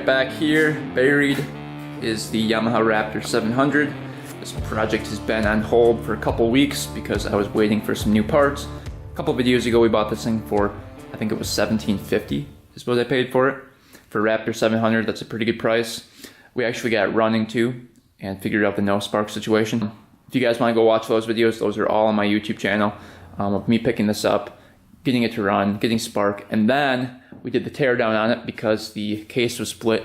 Alright, back here, buried, is the Yamaha Raptor 700. This project has been on hold for a couple weeks because I was waiting for some new parts. A couple videos ago we bought this thing for, I think it was $17.50 is what I paid for it. For Raptor 700, that's a pretty good price. We actually got it running too and figured out the no spark situation. If you guys want to go watch those videos, those are all on my YouTube channel of me picking this up, getting it to run, getting spark, and then we did the teardown on it because the case was split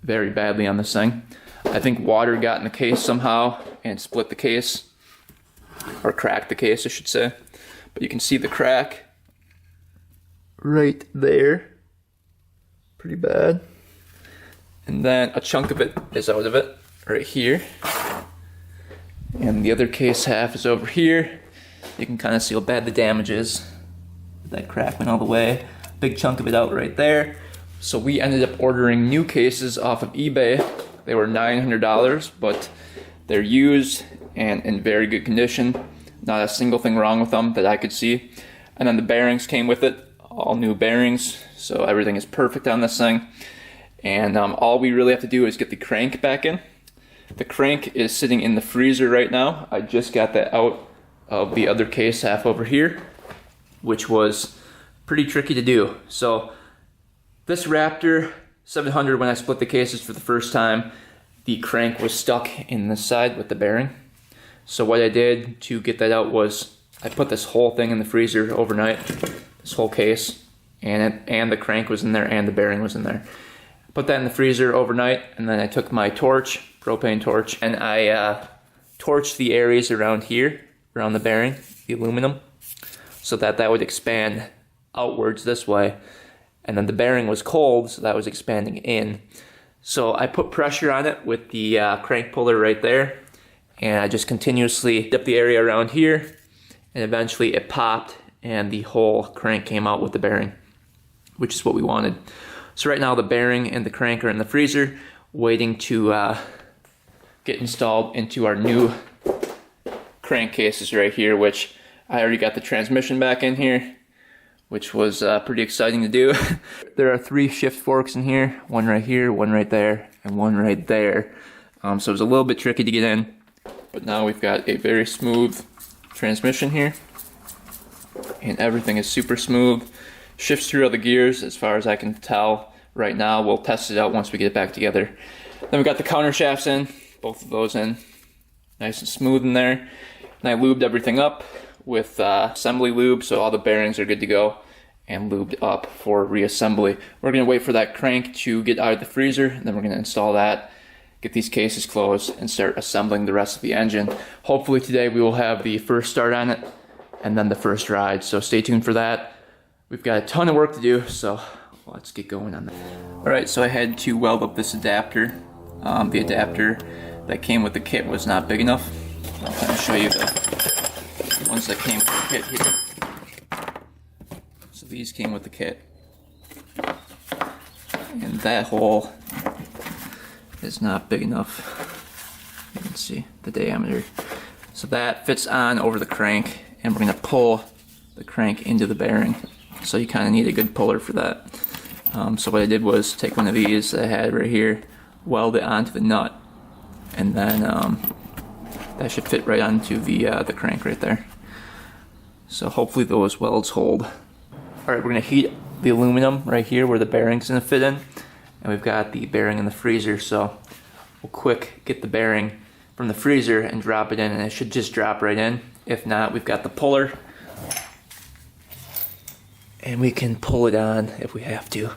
very badly on this thing. I think water got in the case somehow and split the case, or cracked the case I should say. But you can see the crack right there, pretty bad. And then a chunk of it is out of it, right here. And the other case half is over here. You can kind of see how bad the damage is. That crack went all the way. Big chunk of it out right there. So we ended up ordering new cases off of eBay. They were $900, but they're used and in very good condition. Not a single thing wrong with them that I could see. And then the bearings came with it, all new bearings. So everything is perfect on this thing. And all we really have to do is get the crank back in. The crank is sitting in the freezer right now. I just got that out of the other case half over here, which was pretty tricky to do. So this Raptor 700, when I split the cases for the first time, the crank was stuck in the side with the bearing. So what I did to get that out was I put this whole thing in the freezer overnight, this whole case, and the crank was in there and the bearing was in there. Put that in the freezer overnight, and then I took my torch, propane torch, and I torched the areas around here, around the bearing, the aluminum, so that would expand outwards this way. And then the bearing was cold, so that was expanding in. So I put pressure on it with the crank puller right there, and I just continuously dipped the area around here, and eventually it popped and the whole crank came out with the bearing, which is what we wanted. So right now the bearing and the crank are in the freezer, waiting to get installed into our new crank cases right here, which I already got the transmission back in here, which was pretty exciting to do. There are 3 shift forks in here, one right here, one right there, and one right there. So it was a little bit tricky to get in, but now we've got a very smooth transmission here, and everything is super smooth. Shifts through all the gears as far as I can tell right now. We'll test it out once we get it back together. Then we got the counter shafts in, both of those in, nice and smooth in there. And I lubed everything up with assembly lube, so all the bearings are good to go and lubed up for reassembly. We're going to wait for that crank to get out of the freezer, and then we're going to install that, get these cases closed, and start assembling the rest of the engine. Hopefully today we will have the first start on it, and then the first ride, so stay tuned for that. We've got a ton of work to do, so let's get going on that. Alright, so I had to weld up this adapter. The adapter that came with the kit was not big enough. I'll kind of show you the ones that came with the kit here. So these came with the kit. And that hole is not big enough. You can see the diameter. So that fits on over the crank, and we're going to pull the crank into the bearing. So you kind of need a good puller for that. So what I did was take one of these that I had right here, weld it onto the nut, and then that should fit right onto the crank right there. So hopefully those welds hold. Alright, we're going to heat the aluminum right here where the bearing's going to fit in, and we've got the bearing in the freezer, so we'll quick get the bearing from the freezer and drop it in, and it should just drop right in. If not, we've got the puller, and we can pull it on if we have to.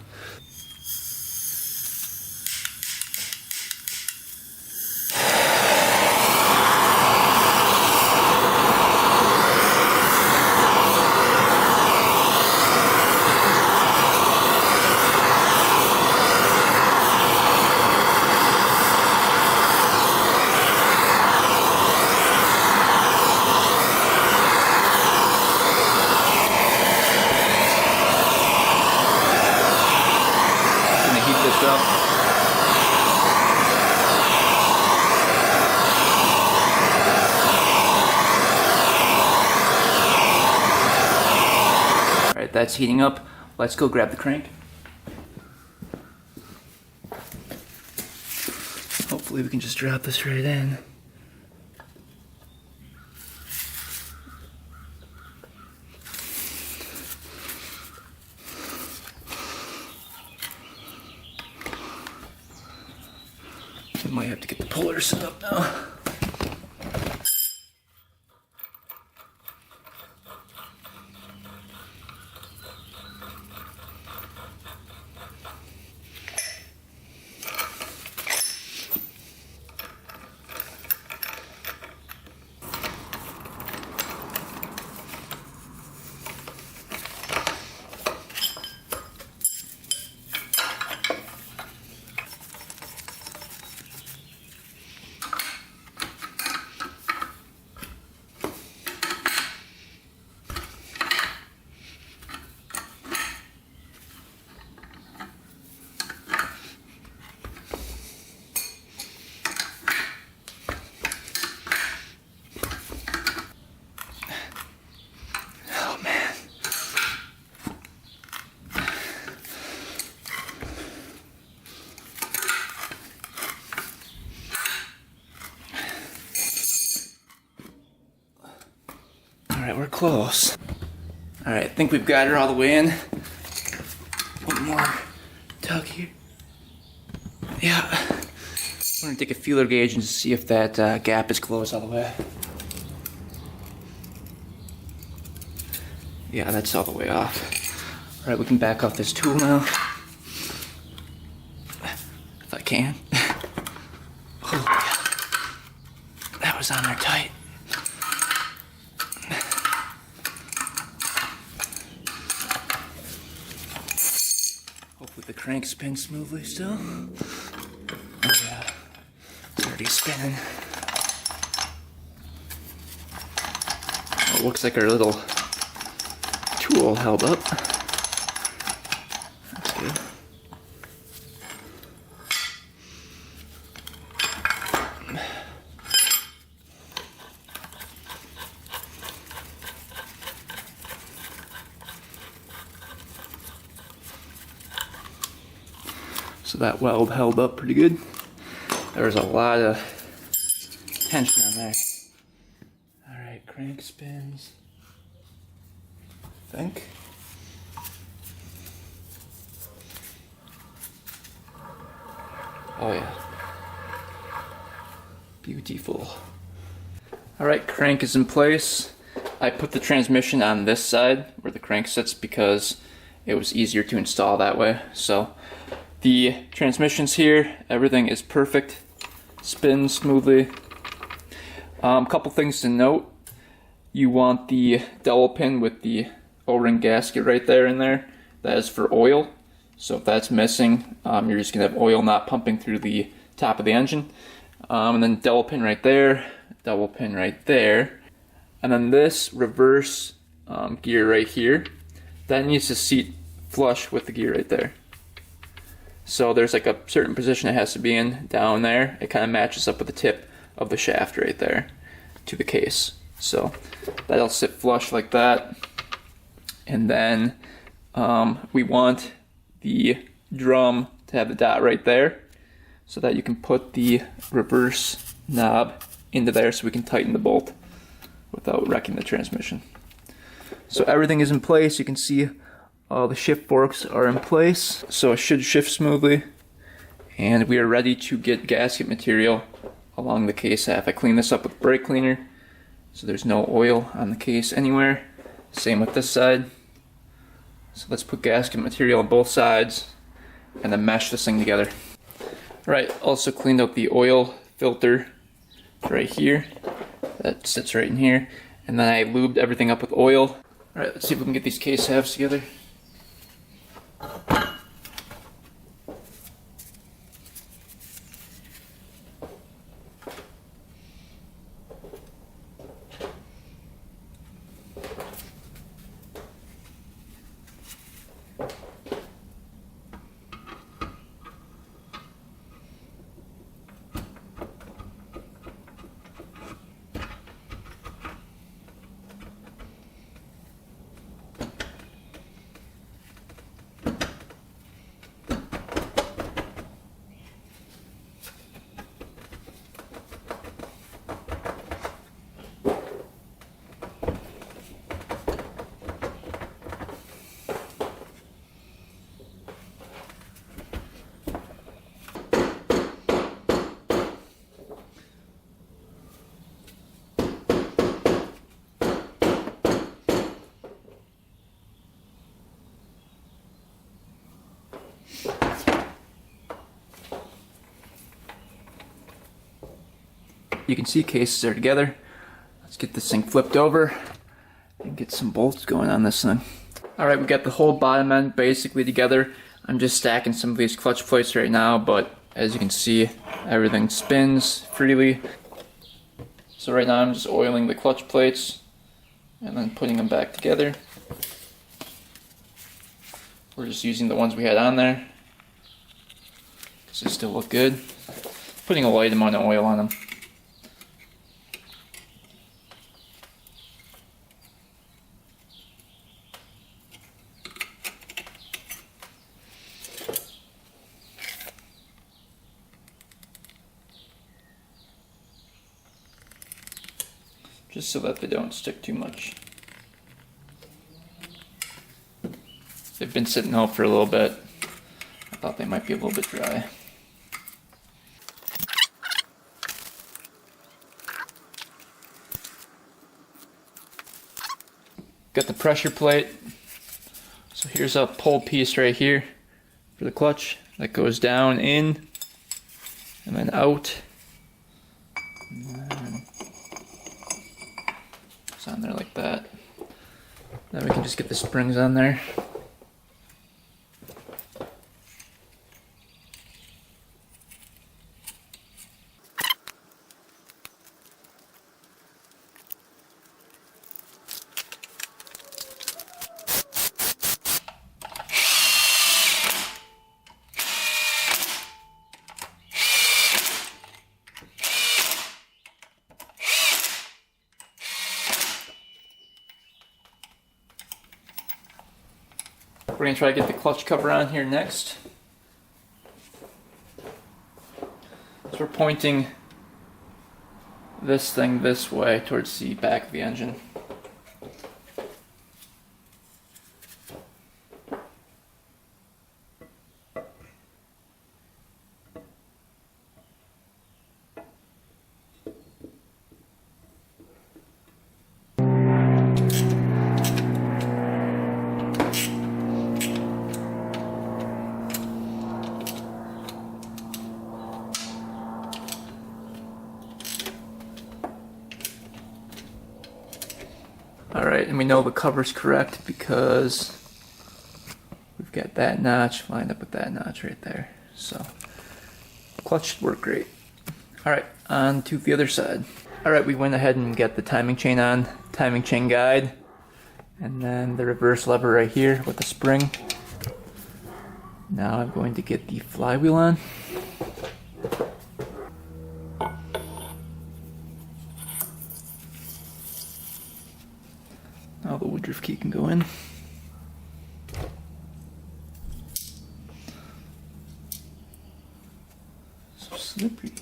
This up. Alright, that's heating up. Let's go grab the crank. hopefully we can just drop this right in. We might have to get the puller set up now. Alright, we're close. Alright, I think we've got her all the way in. One more tug here. Yeah. I'm gonna take a feeler gauge and see if that gap is closed all the way. Yeah, that's all the way off. Alright, we can back off this tool now. If I can. Oh, yeah. That was on there tight. Hopefully the crank spins smoothly still. Oh yeah, it's already spinning. Oh, it looks like our little tool held up. That's good. So that weld held up pretty good. There was a lot of tension on there. Alright, crank spins. I think. Oh yeah. Beautiful. Alright, crank is in place. I put the transmission on this side where the crank sits because it was easier to install that way. So the transmission's here, everything is perfect, spins smoothly. Couple things to note. You want the dowel pin with the O-ring gasket right there in there. That is for oil. So if that's missing, you're just gonna have oil not pumping through the top of the engine. And then dowel pin right there, dowel pin right there. And then this reverse gear right here, that needs to seat flush with the gear right there. So there's like a certain position it has to be in down there. It kind of matches up with the tip of the shaft right there to the case. So that'll sit flush like that. And then we want the drum to have the dot right there so that you can put the reverse knob into there so we can tighten the bolt without wrecking the transmission. So everything is in place. You can see all the shift forks are in place, so it should shift smoothly. And we are ready to get gasket material along the case half. I cleaned this up with brake cleaner, so there's no oil on the case anywhere. Same with this side. So let's put gasket material on both sides and then mesh this thing together. Right, also cleaned out the oil filter right here. That sits right in here. And then I lubed everything up with oil. Alright, let's see if we can get these case halves together. you can see cases are together. Let's get this thing flipped over and get some bolts going on this thing. Alright, we got the whole bottom end basically together. I'm just stacking some of these clutch plates right now, but as you can see, everything spins freely. So right now I'm just oiling the clutch plates and then putting them back together. We're just using the ones we had on there because they still look good. Putting a light amount of oil on them. Just so that they don't stick too much. They've been sitting out for a little bit. I thought they might be a little bit dry. Got the pressure plate. So here's a pull piece right here for the clutch that goes down in and then out. And then it's on there like that. Then we can just get the springs on there. We're going to try to get the clutch cover on here next. So we're pointing this thing this way towards the back of the engine. Alright, and we know the cover's correct because we've got that notch lined up with that notch right there. So, clutch should work great. Alright, on to the other side. Alright, we went ahead and got the timing chain on, timing chain guide, and then the reverse lever right here with the spring. Now I'm going to get the flywheel on. Now the woodruff key can go in. So slippery.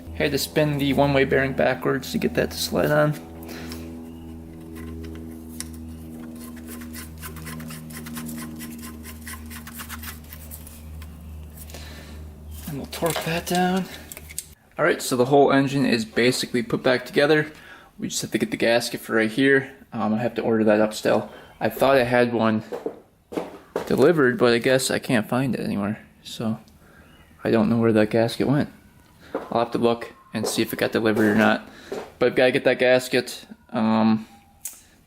I had to spin the one-way bearing backwards to get that to slide on. And we'll torque that down. Alright, so the whole engine is basically put back together. We just have to get the gasket for right here. I have to order that up still. I thought I had one delivered, but I guess I can't find it anywhere. So I don't know where that gasket went. I'll have to look and see if it got delivered or not. But I've got to get that gasket, the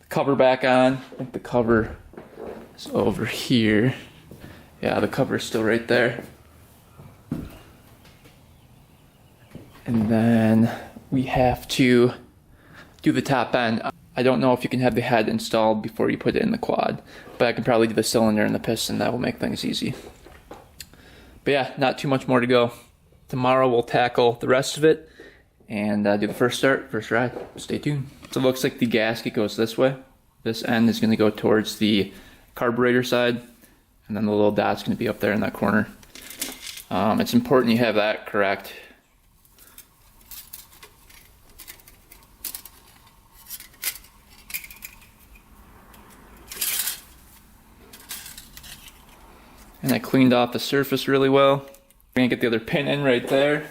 cover back on. I think the cover is over here. Yeah, the cover is still right there. And then we have to do the top end. I don't know if you can have the head installed before you put it in the quad, but I can probably do the cylinder and the piston. That will make things easy. But yeah, not too much more to go. Tomorrow we'll tackle the rest of it and do the first ride. Stay tuned. So it looks like the gasket goes this way. This end is going to go towards the carburetor side, and then the little dot's going to be up there in that corner. It's important you have that correct. And I cleaned off the surface really well. gonna get the other pin in right there.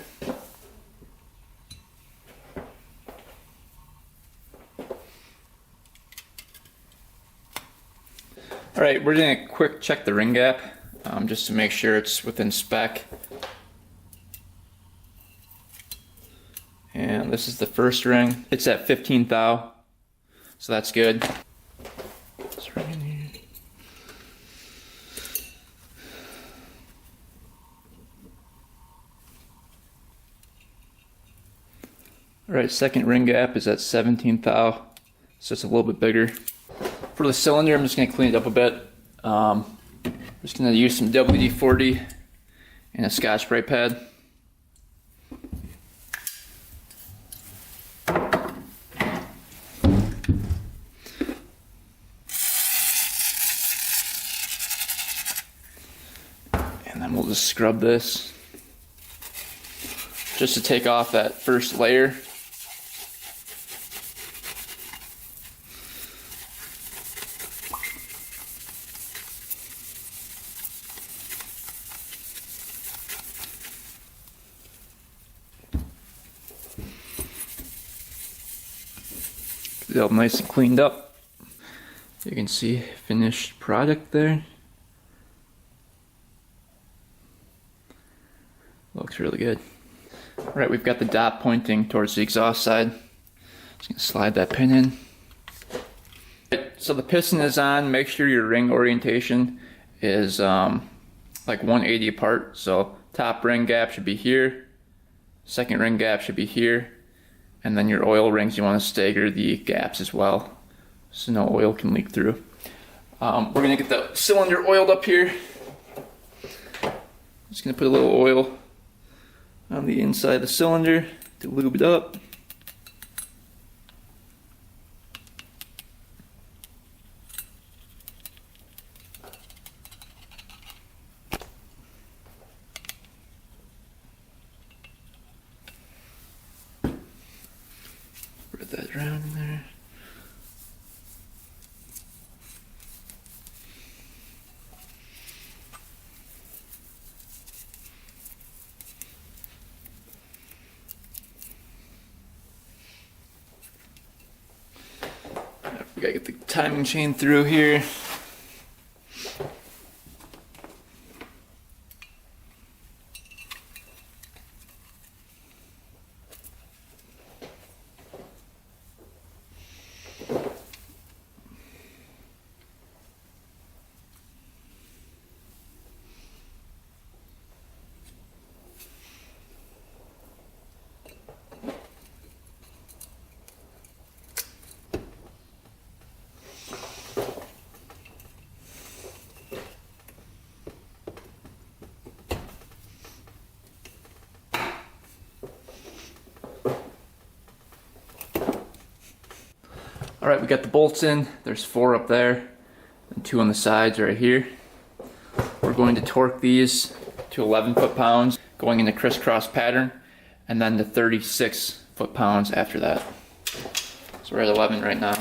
All right, we're gonna quick check the ring gap just to make sure it's within spec. And this is the first ring. It's at 15 thou, so that's good. It's right in here. All right, second ring gap is at 17 thou, so it's a little bit bigger. For the cylinder, I'm just gonna clean it up a bit. I'm just gonna use some WD-40 and a Scotch Brite pad. And then we'll just scrub this just to take off that first layer. Get it all nice and cleaned up. You can see finished product there. Looks really good. All right, we've got the dot pointing towards the exhaust side. Just gonna slide that pin in. So the piston is on. Make sure your ring orientation is like 180 apart. So top ring gap should be here. Second ring gap should be here. And then your oil rings, you want to stagger the gaps as well, so no oil can leak through. We're gonna get the cylinder oiled up here. Just gonna put a little oil on the inside of the cylinder to lube it up. Spread that around in there. We gotta get the timing chain through here. Alright, we got the bolts in. There's 4 up there and 2 on the sides right here. We're going to torque these to 11 foot-pounds going into crisscross pattern, and then to 36 foot-pounds after that. So we're at 11 right now.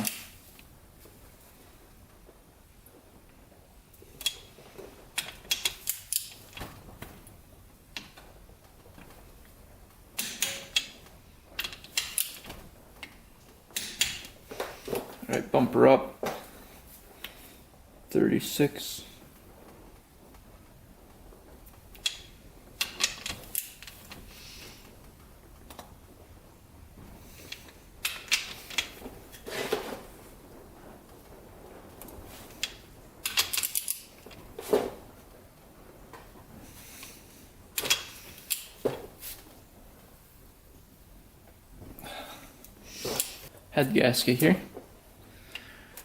Alright, bumper up, 36. Head gasket here.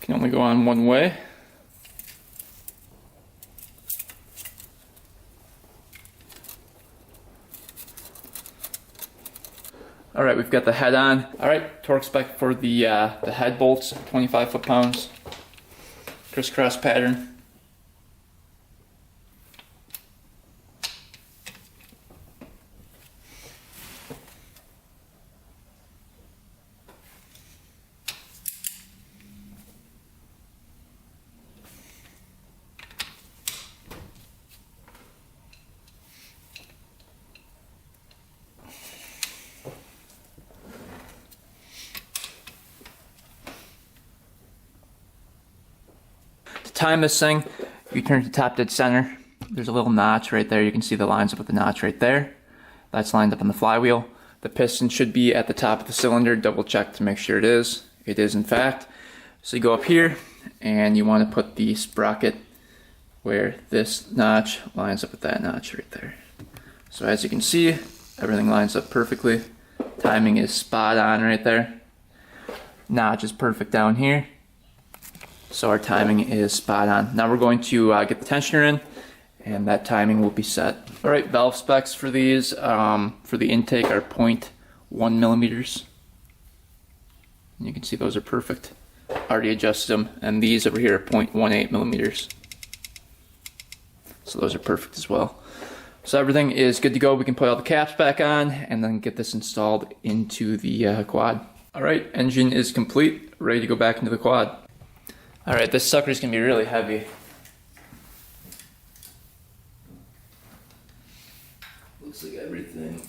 Can only go on one way. All right, we've got the head on. All right, torque spec for the head bolts, 25 foot-pounds, crisscross pattern. time this thing, you turn to top dead center. There's a little notch right there. You can see the lines up with the notch right there. That's lined up on the flywheel. The piston should be at the top of the cylinder. Double check to make sure it is. It is in fact. So you go up here and you want to put the sprocket where this notch lines up with that notch right there. So as you can see, everything lines up perfectly. Timing is spot on right there. Notch is perfect down here. So our timing is spot on. Now we're going to get the tensioner in, and that timing will be set. All right, valve specs for these, for the intake are 0.1 millimeters. And you can see those are perfect. Already adjusted them, and these over here are 0.18 millimeters. So those are perfect as well. So everything is good to go. We can put all the caps back on and then get this installed into the quad. All right, engine is complete, ready to go back into the quad. All right, this sucker's gonna be really heavy. Looks like everything.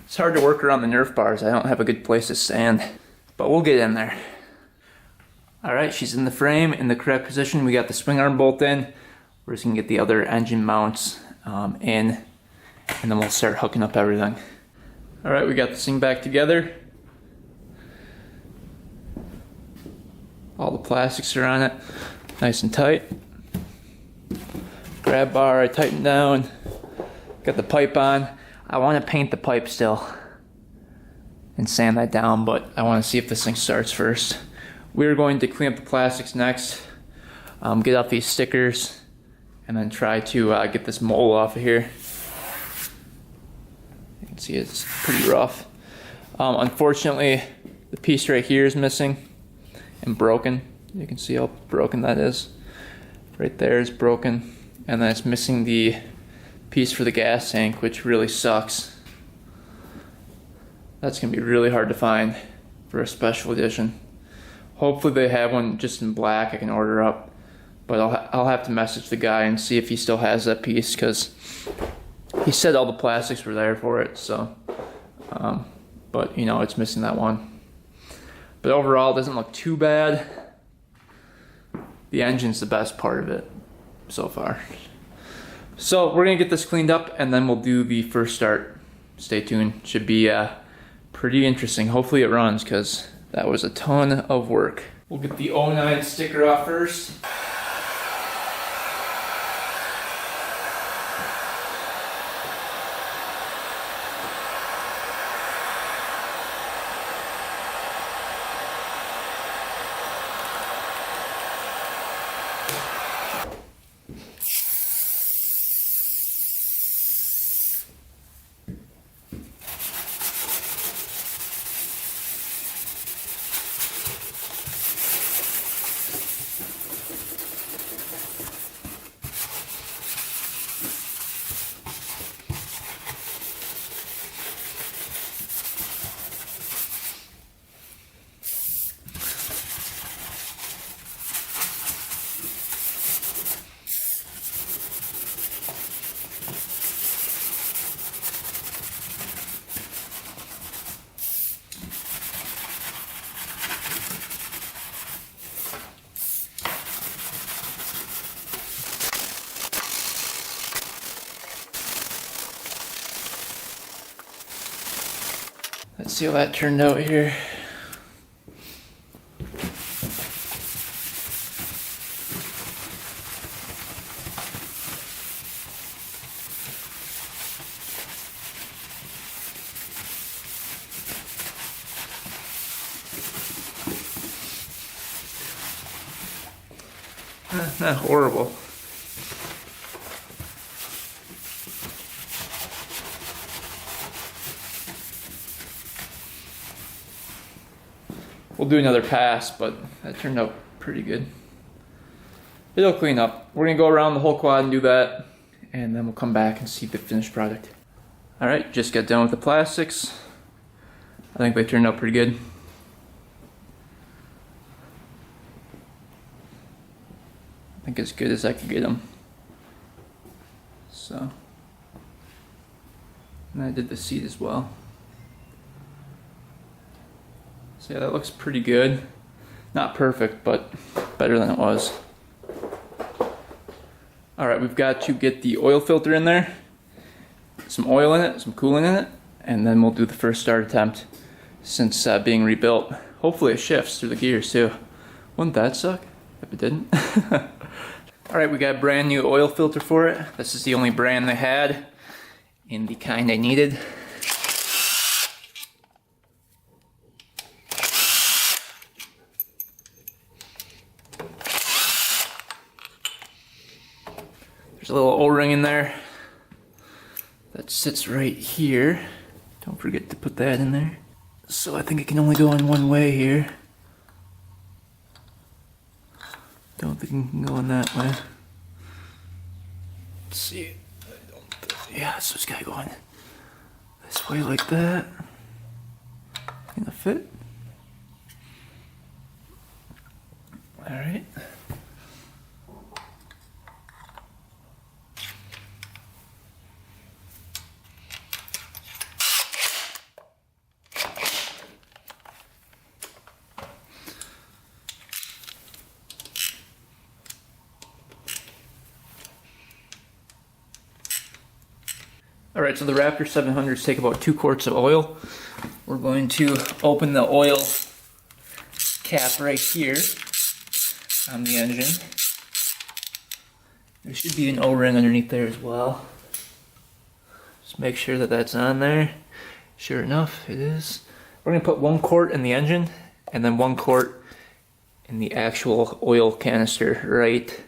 It's hard to work around the Nerf bars. I don't have a good place to stand, but we'll get in there. All right, she's in the frame in the correct position. We got the swing arm bolt in. We're just gonna get the other engine mounts in, and then we'll start hooking up everything. All right, we got this thing back together. All the plastics are on it, nice and tight. Grab bar, I tightened down. Got the pipe on. I want to paint the pipe still and sand that down, but I want to see if this thing starts first. We're going to clean up the plastics next, get off these stickers, and then try to get this mold off of here. You can see it's pretty rough. Unfortunately, the piece right here is missing and broken. You can see how broken that is. Right there is broken, and then it's missing the piece for the gas tank, which really sucks. That's gonna be really hard to find for a special edition. Hopefully they have one just in black I can order up, but I'll have to message the guy and see if he still has that piece, because he said all the plastics were there for it. So but you know, it's missing that one. But overall it doesn't look too bad. The engine's the best part of it so far. So we're gonna get this cleaned up and then we'll do the first start. Stay tuned. Should be pretty interesting. Hopefully it runs, because that was a ton of work. We'll get the 09 sticker off first. Let's see how that turned out here. Not horrible. We'll do another pass, but that turned out pretty good. It'll clean up. We're gonna go around the whole quad and do that, and then we'll come back and see the finished product. Alright, just got done with the plastics. I think they turned out pretty good. I think as good as I could get them. So, and I did the seat as well. So yeah, that looks pretty good. Not perfect, but better than it was. Alright, we've got to get the oil filter in there. Some oil in it, some coolant in it, and then we'll do the first start attempt since being rebuilt. Hopefully it shifts through the gears too. Wouldn't that suck if it didn't? Alright, we got a brand new oil filter for it. This is the only brand they had in the kind I needed. There's a little O-ring in there that sits right here. Don't forget to put that in there. So I think it can only go in one way here. Don't think it can go in that way. Let's see. Yeah, so it's gotta go in this way like that. Gonna fit. Alright. Alright, so the Raptor 700s take about 2 quarts of oil. We're going to open the oil cap right here on the engine. There should be an O-ring underneath there as well. Just make sure that that's on there. Sure enough, it is. We're going to put 1 quart in the engine and then 1 quart in the actual oil canister right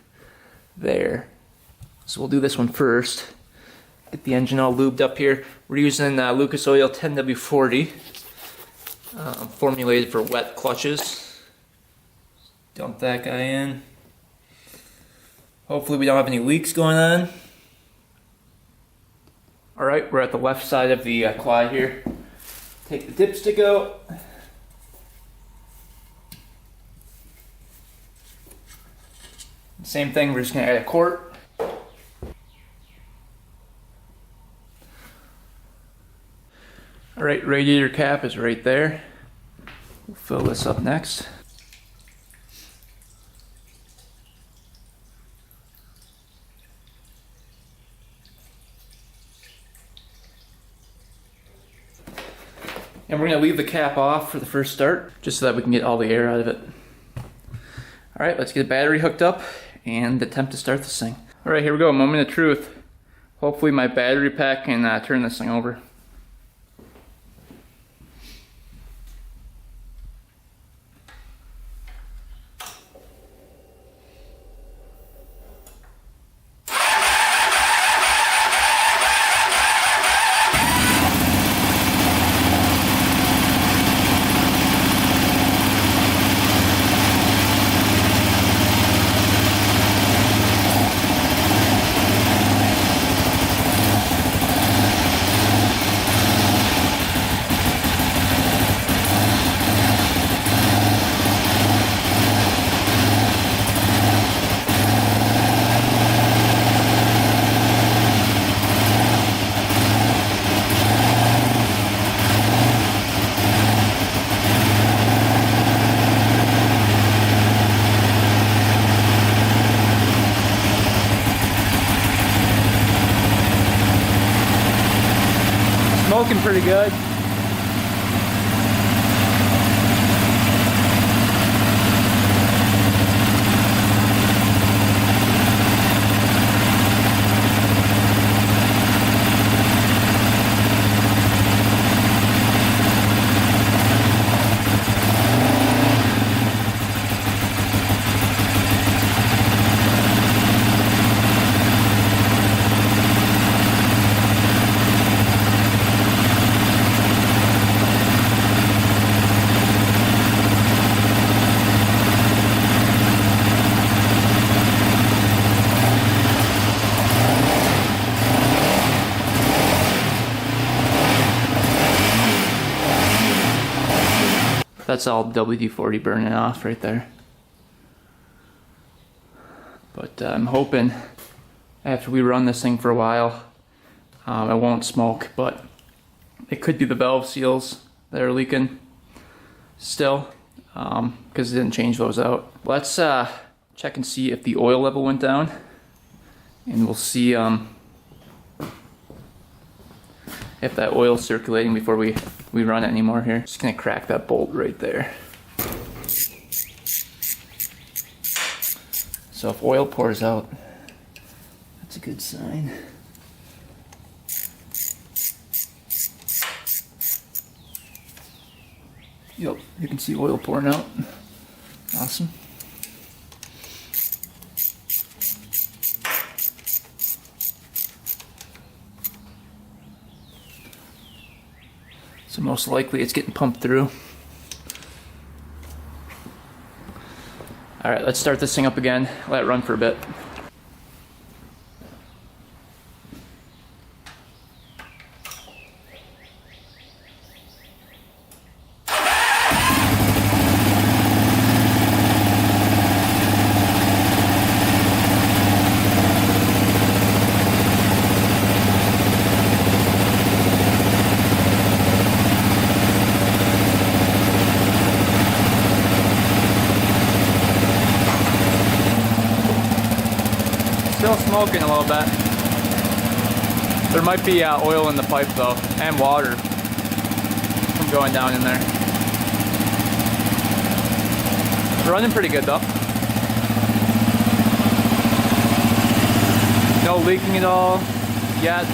there. So we'll do this one first. Get the engine all lubed up here. We're using Lucas Oil 10W40, formulated for wet clutches. Dump that guy in. Hopefully we don't have any leaks going on. Alright, we're at the left side of the quad here. Take the dipstick out. Same thing, we're just going to add a quart. Alright, radiator cap is right there. We'll fill this up next. And we're going to leave the cap off for the first start, just so that we can get all the air out of it. Alright, let's get the battery hooked up and attempt to start this thing. Alright, here we go, moment of truth. Hopefully my battery pack can turn this thing over. Smoking pretty good. That's all WD-40 burning off right there. But I'm hoping after we run this thing for a while, it won't smoke, but it could be the valve seals that are leaking still, because it didn't change those out. Let's check and see if the oil level went down, and we'll see if that oil's circulating before we run it anymore here. Just gonna crack that bolt right there. So if oil pours out, that's a good sign. Yep, you can see oil pouring out. Awesome. So most likely it's getting pumped through. All right, let's start this thing up again. Let it run for a bit. Still smoking a little bit. There might be oil in the pipe though, and water from going down in there. It's running pretty good though. No leaking at all yet.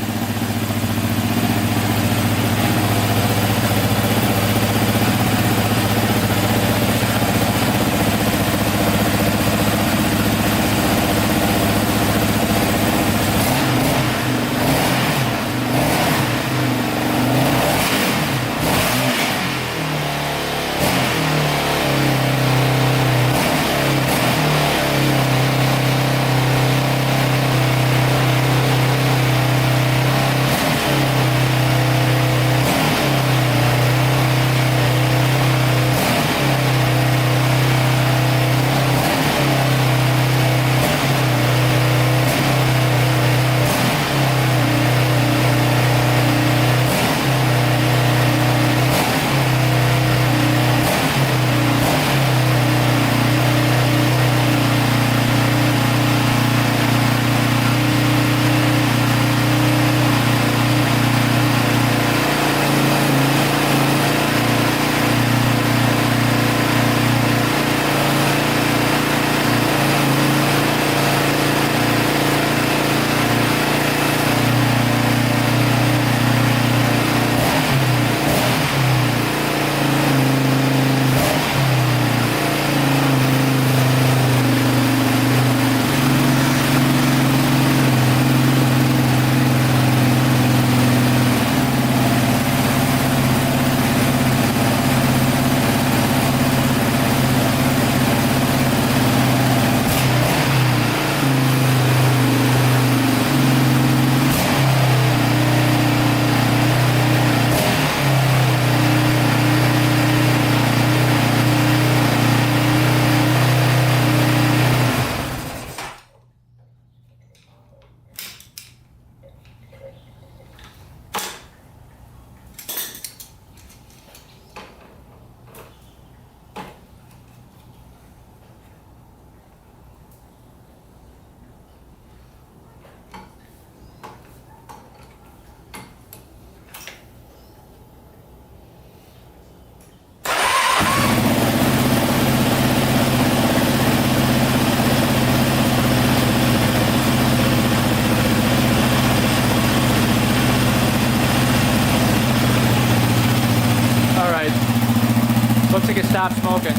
Looks like it stopped smoking.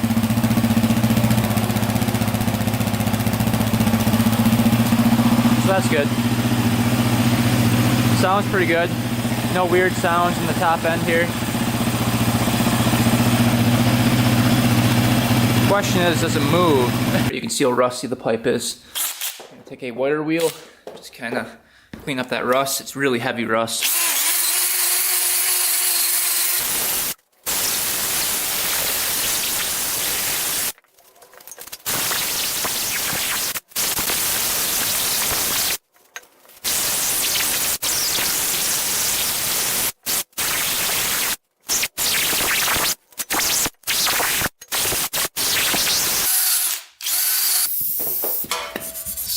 So that's good. Sounds pretty good. No weird sounds in the top end here. Question is, does it move? You can see how rusty the pipe is. I'm gonna take a wire wheel, just kind of clean up that rust. It's really heavy rust.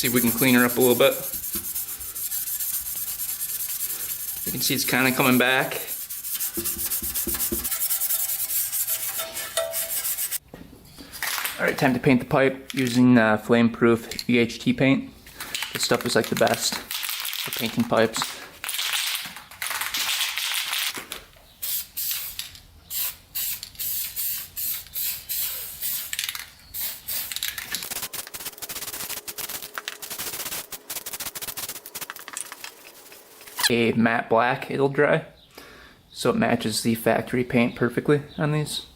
See if we can clean her up a little bit. You can see it's kind of coming back. Alright, time to paint the pipe using flame-proof EHT paint. This stuff is like the best for painting pipes. A matte black it'll dry, so it matches the factory paint perfectly on these.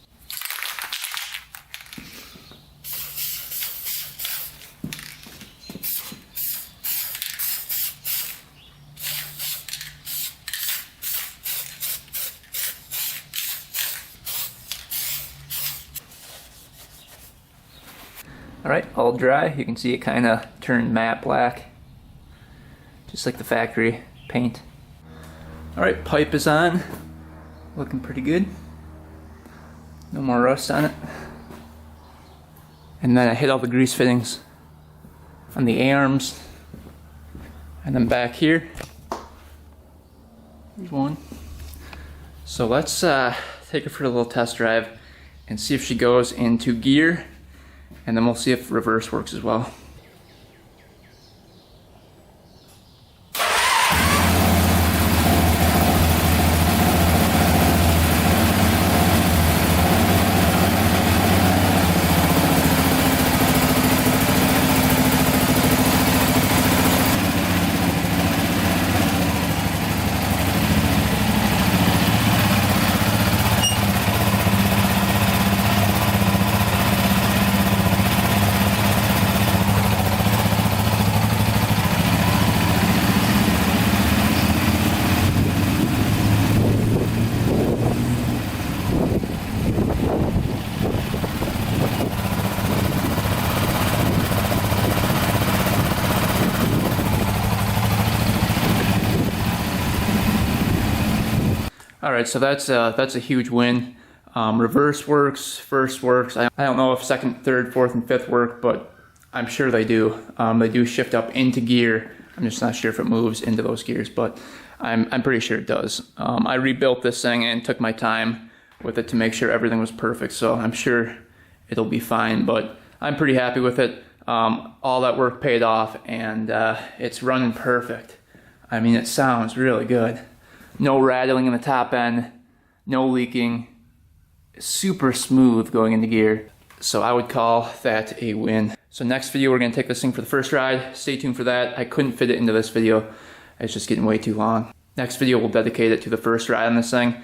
Alright, all dry. You can see it kind of turned matte black, just like the factory paint. Alright, pipe is on. Looking pretty good. No more rust on it. And then I hit all the grease fittings on the A-arms. And then back here, there's one. So let's take her for a little test drive and see if she goes into gear. And then we'll see if reverse works as well. Alright, so that's a huge win. Reverse works, first works. I don't know if second, third, fourth, and fifth work, but I'm sure they do. They do shift up into gear. I'm just not sure if it moves into those gears, but I'm pretty sure it does. I rebuilt this thing and took my time with it to make sure everything was perfect, so I'm sure it'll be fine, but I'm pretty happy with it. All that work paid off, and it's running perfect. I mean, it sounds really good. No rattling in the top end, no leaking, super smooth going into gear. So I would call that a win. So next video, we're gonna take this thing for the first ride. Stay tuned for that. I couldn't fit it into this video. It's just getting way too long. Next video, we'll dedicate it to the first ride on this thing,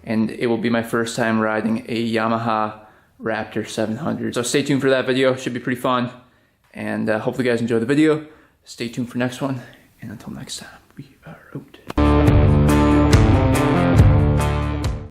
and it will be my first time riding a Yamaha Raptor 700. So stay tuned for that video. Should be pretty fun. And hopefully you guys enjoy the video. Stay tuned for next one. And until next time, we are out.